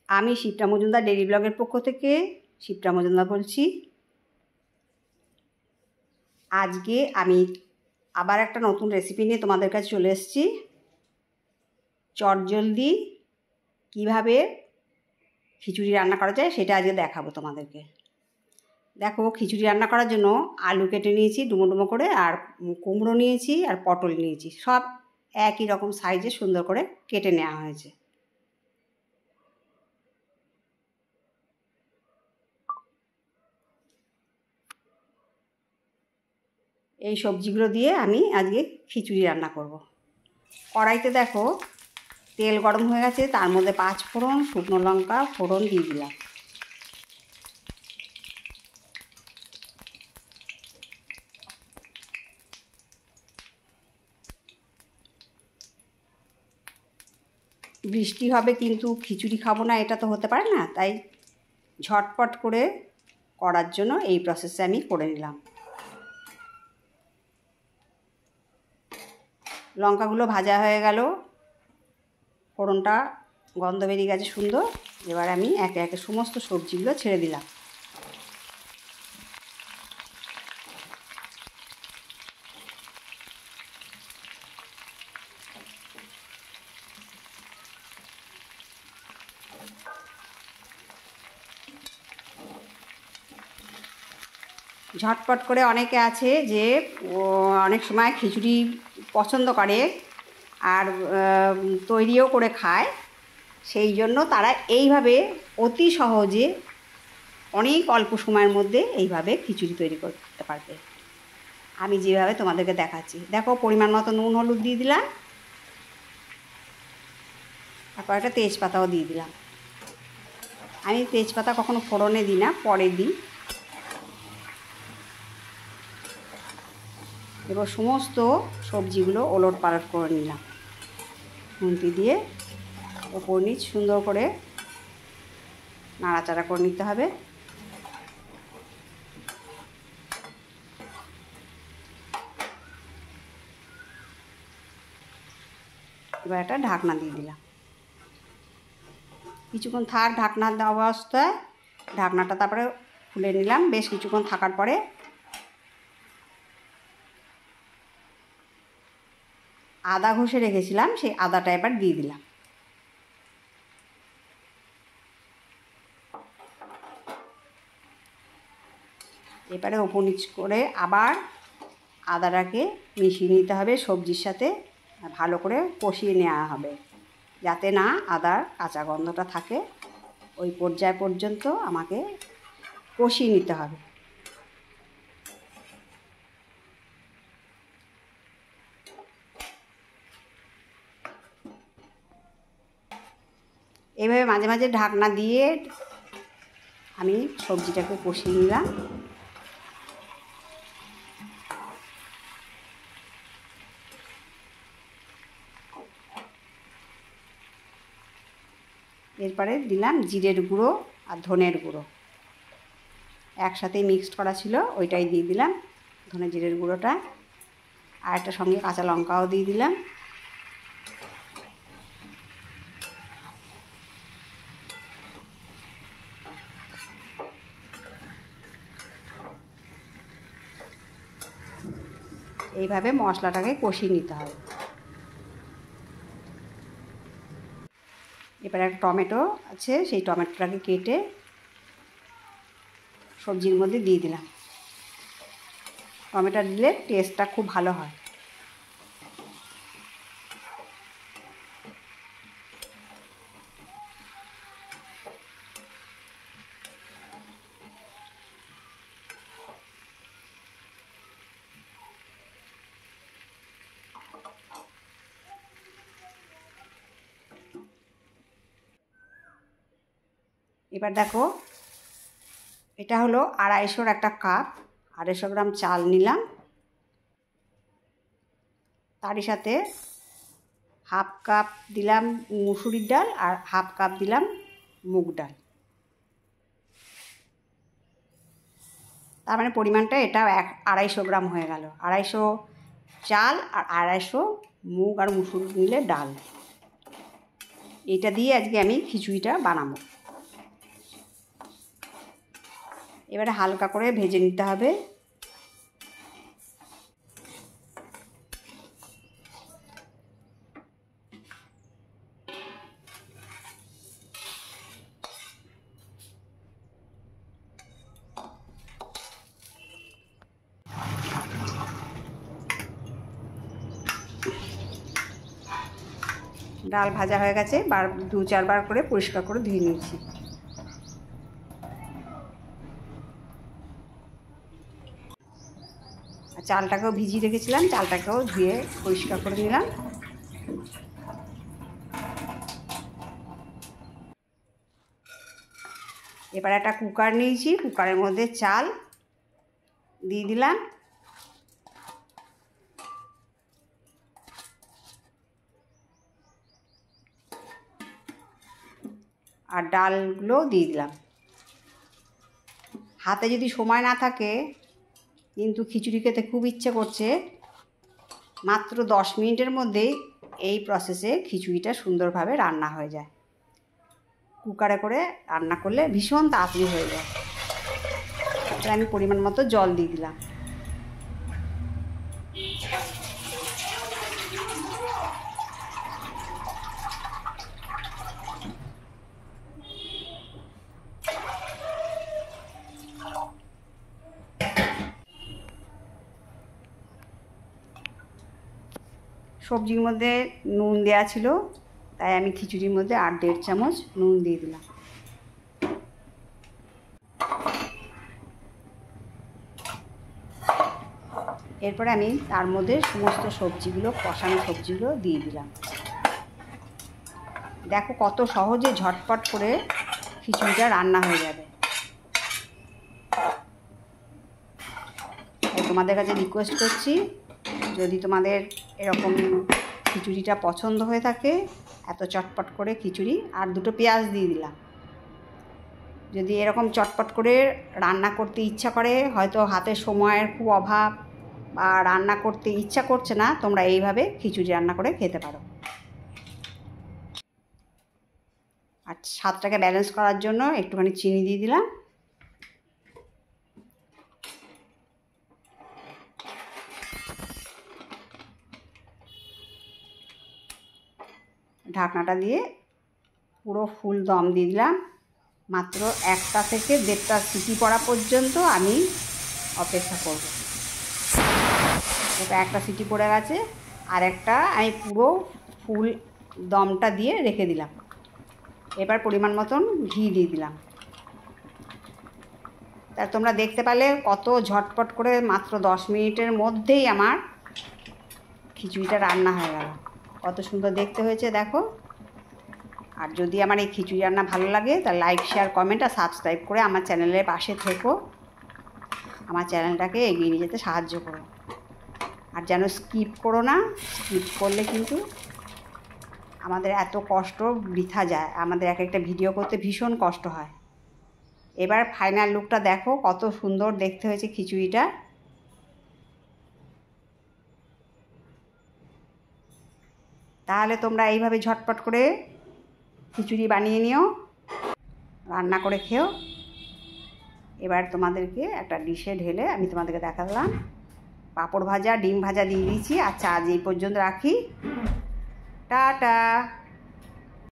আমি শিপ্রা মজুমদার ডেইলি ব্লগের পক্ষ থেকে শিপ্রা মজুমদার বলছি। আজকে আমি আবার একটা নতুন রেসিপি নিয়ে তোমাদের কাছে চলে এসেছি। চটজলদি কিভাবে খিচুড়ি রান্না করা যায় সেটা আজকে দেখাবো তোমাদেরকে। দেখো, খিচুড়ি রান্না করার জন্য আলু কেটে নিয়েছি ডুমো ডুমো করে, আর কুমড়ো নিয়েছি, আর পটল নিয়েছি। সব একই রকম সাইজে সুন্দর করে কেটে নেওয়া হয়েছে। এই সবজিগুলো দিয়ে আমি আজকে খিচুড়ি রান্না করব। কড়াইতে দেখো তেল গরম হয়ে গেছে, তার মধ্যে 5 ফোড়ন, শুকনো লঙ্কা ফোড়ন দিয়ে দিলাম। বৃষ্টি হবে কিন্তু খিচুড়ি খাবো না, এটা তো হতে পারে না, তাই ঝটপট করে করার জন্য এই প্রসেসে আমি করে নিলাম। লঙ্কাগুলো ভাজা হয়ে গেল, ফোড়নটা গন্ধ বেরিয়ে গেছে সুন্দর। এবার আমি একে একে সমস্ত সবজিগুলো ছেড়ে দিলাম। ঝটপট করে অনেকে আছে যে অনেক সময় খিচুড়ি পছন্দ করে আর তৈরিও করে খায়, সেই জন্য তারা এইভাবে অতি সহজে অনেক অল্প সময়ের মধ্যে এইভাবে খিচুড়ি তৈরি করতে পারবে। আমি যেভাবে তোমাদেরকে দেখাচ্ছি, দেখো পরিমাণ মতো নুন হলুদ দিয়ে দিলাম, তারপর একটা তেজপাতাও দিয়ে দিলাম। আমি তেজপাতা কখনো ফোড়নে দিই না, পরে দিই। এবার সমস্ত সবজিগুলো ওলট পালট করে নিলাম। খুন্তি দিয়ে ওপর নিচ সুন্দর করে নাড়াচাড়া করে নিতে হবে। এবার একটা ঢাকনা দিয়ে দিলাম। কিছুক্ষণ থাক ঢাকনা দেওয়া অবস্থায়, ঢাকনাটা তারপরে খুলে নিলাম। বেশ কিছুক্ষণ থাকার পরে আদা ঘষে রেখেছিলাম, সেই আদাটা এবার দিয়ে দিলাম। এবারে ওপর নিচ করে আবার আদাটাকে মিশিয়ে নিতে হবে সবজির সাথে, ভালো করে কষিয়ে নেওয়া হবে যাতে না আদার কাঁচা গন্ধটা থাকে। ওই পর্যায় পর্যন্ত আমাকে কষিয়ে নিতে হবে। এইভাবে মাঝে মাঝে ঢাকনা দিয়ে আমি সবজিটাকে কষিয়ে নিলাম। এরপরে দিলাম জিরের গুঁড়ো আর ধনের গুঁড়ো, একসাথেই মিক্সড করা ছিল, ওইটাই দিয়ে দিলাম ধনে জিরের গুঁড়োটা। আর একটা সঙ্গে কাঁচা লঙ্কাও দিয়ে দিলাম। এইভাবে মশলাটাকে কষিয়ে নিতে হবে। এবারে একটা টমেটো আছে, সেই টমেটোটাকে কেটে সবজির মধ্যে দিয়ে দিলাম। টমেটো দিলে টেস্টটা খুব ভালো হয়। এবার দেখো, এটা হলো 250 একটা কাপ, 250 গ্রাম চাল নিলাম। তারই সাথে হাফ কাপ দিলাম মুসুরির ডাল আর হাফ কাপ দিলাম মুগ ডাল। তার মানে পরিমাণটা এটা 250 গ্রাম হয়ে গেল। 250 চাল আর 250 মুগ আর মুসুর মিলে ডাল। এটা দিয়ে আজকে আমি খিচুড়িটা বানাবো। এবারে হালকা করে ভেজে নিতে হবে। ডাল ভাজা হয়ে গেছে, 2-4 বার করে পরিষ্কার করে ধুয়ে নিয়েছি। আর চালটাকেও ভিজিয়ে রেখেছিলাম, চালটাকেও ধুয়ে পরিষ্কার করে নিলাম। এবার একটা কুকার নিয়েছি, কুকারের মধ্যে চাল দিয়ে দিলাম। আর ডালগুলো দিয়ে দিলাম। হাতে যদি সময় না থাকে কিন্তু খিচুড়ি খেতে খুব ইচ্ছে করছে, মাত্র 10 মিনিটের মধ্যেই এই প্রসেসে খিচুড়িটা সুন্দরভাবে রান্না হয়ে যায়। কুকারে করে রান্না করলে ভীষণ তাড়াতাড়ি হয়ে যায়। তারপরে আমি পরিমাণ মতো জল দিয়ে দিলাম। সবজির মধ্যে নুন দেওয়া ছিল, তাই আমি খিচুড়ির মধ্যে 1.5 চামচ নুন দিয়ে দিলাম। এরপরে আমি তার মধ্যে সমস্ত সবজিগুলো, কষানো সবজিগুলো দিয়ে দিলাম। দেখো কত সহজে ঝটপট করে খিচুড়িটা রান্না হয়ে যাবে। তোমাদের কাছে রিকোয়েস্ট করছি, যদি তোমাদের এরকম খিচুড়িটা পছন্দ হয়ে থাকে, এত চটপট করে খিচুড়ি, আর 2টো পেঁয়াজ দিয়ে দিলাম। যদি এরকম চটপট করে রান্না করতে ইচ্ছা করে, হয়তো হাতে সময়ের খুব অভাব বা রান্না করতে ইচ্ছা করছে না, তোমরা এইভাবে খিচুড়ি রান্না করে খেতে পারো। আর স্বাদটাকে ব্যালেন্স করার জন্য একটুখানি চিনি দিয়ে দিলাম। ঢাকনাটা দিয়ে পুরো ফুল দম দিয়ে দিলাম। মাত্র 1টা থেকে 1.5টা সিটি পড়া পর্যন্ত আমি অপেক্ষা করব। এটা 1টা সিটি পড়ে গেছে, আর একটা আমি পুরো ফুল দমটা দিয়ে রেখে দিলাম। এবার পরিমাণ মতন ঘি দিয়ে দিলাম। তা তোমরা দেখতে পেলে কত ঝটপট করে মাত্র 10 মিনিটের মধ্যেই আমার খিচুড়িটা রান্না হয়ে গেল। কত সুন্দর দেখতে হয়েছে দেখো। আর যদি আমার এই খিচুড়ি রান্না ভালো লাগে, তাহলে লাইক, শেয়ার, কমেন্ট আর সাবস্ক্রাইব করে আমার চ্যানেলের পাশে থেকো। আমার চ্যানেলটাকে এগিয়ে নিয়ে যেতে সাহায্য করো। আর যেন স্কিপ করো না, স্কিপ করলে কিন্তু আমাদের এত কষ্ট বৃথা যায়। আমাদের এক একটা ভিডিও করতে ভীষণ কষ্ট হয়। এবার ফাইনাল লুকটা দেখো, কত সুন্দর দেখতে হয়েছে খিচুড়িটা। তাহলে তোমরা এইভাবে ঝটপট করে খিচুড়ি বানিয়ে নিও, রান্না করে খেও। এবার তোমাদেরকে একটা ডিশে ঢেলে আমি তোমাদেরকে দেখালাম। পাঁপড় ভাজা, ডিম ভাজা দিয়ে দিয়েছি। আচ্ছা, আজ এই পর্যন্ত রাখি। টাটা।